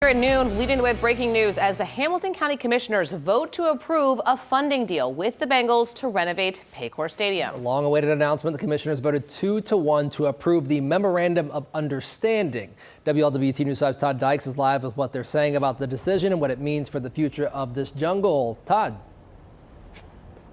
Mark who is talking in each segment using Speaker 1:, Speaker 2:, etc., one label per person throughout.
Speaker 1: Here at noon, leading the way with breaking news as the Hamilton County Commissioners vote to approve a funding deal with the Bengals to renovate Paycor Stadium.
Speaker 2: A long-awaited announcement. The Commissioners voted 2-1 to approve the Memorandum of Understanding. WLWT News 5's Todd Dykes is live with what they're saying about the decision and what it means for the future of this jungle. Todd.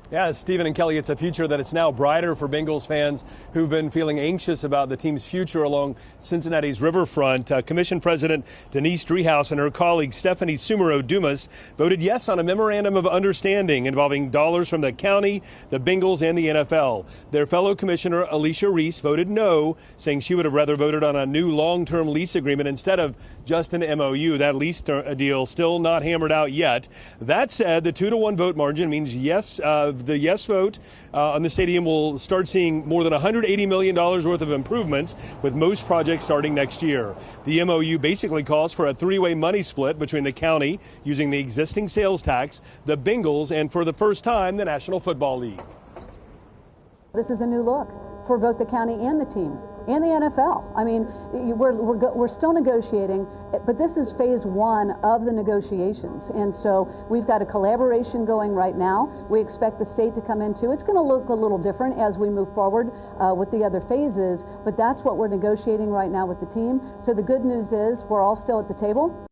Speaker 3: Yeah, Stephen and Kelly, it's a future that it's now brighter for Bengals fans who've been feeling anxious about the team's future along Cincinnati's riverfront. Commission President Denise Driehaus and her colleague Stephanie Sumero-Dumas voted yes on a memorandum of understanding involving dollars from the county, the Bengals, and the NFL. Their fellow commissioner Alicia Reese voted no, saying she would have rather voted on a new long-term lease agreement instead of just an MOU. That lease deal still not hammered out yet. That said, the 2-1 vote margin means yes. The yes vote on the stadium will start seeing more than $180 million worth of improvements, with most projects starting next year. The MOU basically calls for a three-way money split between the county using the existing sales tax, the Bengals, and for the first time, the National Football League.
Speaker 4: This is a new look for both the county and the team and the NFL. I mean, we're still negotiating, but this is phase one of the negotiations. And so we've got a collaboration going right now. We expect the state to come in too. It's going to look a little different as we move forward with the other phases, but that's what we're negotiating right now with the team. So the good news is we're all still at the table.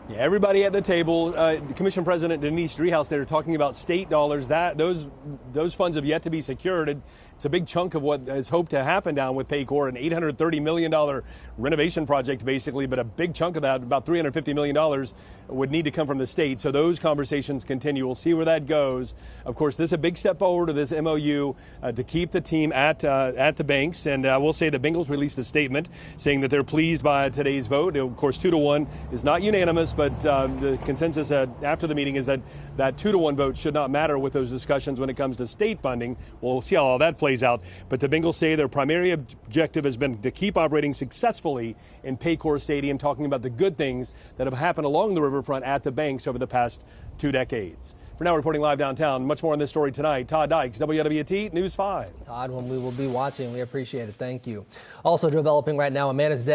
Speaker 3: Yeah, everybody at the table. The Commission President Denise Driehaus, they're talking about state dollars. Those funds have yet to be secured. It's a big chunk of what is hoped to happen down with Paycor, an $830 million renovation project, basically, but a big chunk of that, about $350 million, would need to come from the state. So those conversations continue. We'll see where that goes. Of course, this is a big step forward to this MOU to keep the team at the banks. And we'll say the Bengals released a statement saying that they're pleased by today's vote. Of course, 2-1 is not unanimous, but the consensus after the meeting is that 2-1 vote should not matter with those discussions when it comes to state funding. We'll see how all that plays out. But the Bengals say their primary objective has been to keep operating successfully in Paycor Stadium, talking about the good things that have happened along the riverfront at the banks over the past 2 decades. For now, reporting live downtown. Much more on this story tonight. Todd Dykes, WLWT News 5.
Speaker 2: Todd, when we will be watching, we appreciate it. Thank you. Also developing right now, a man is dead.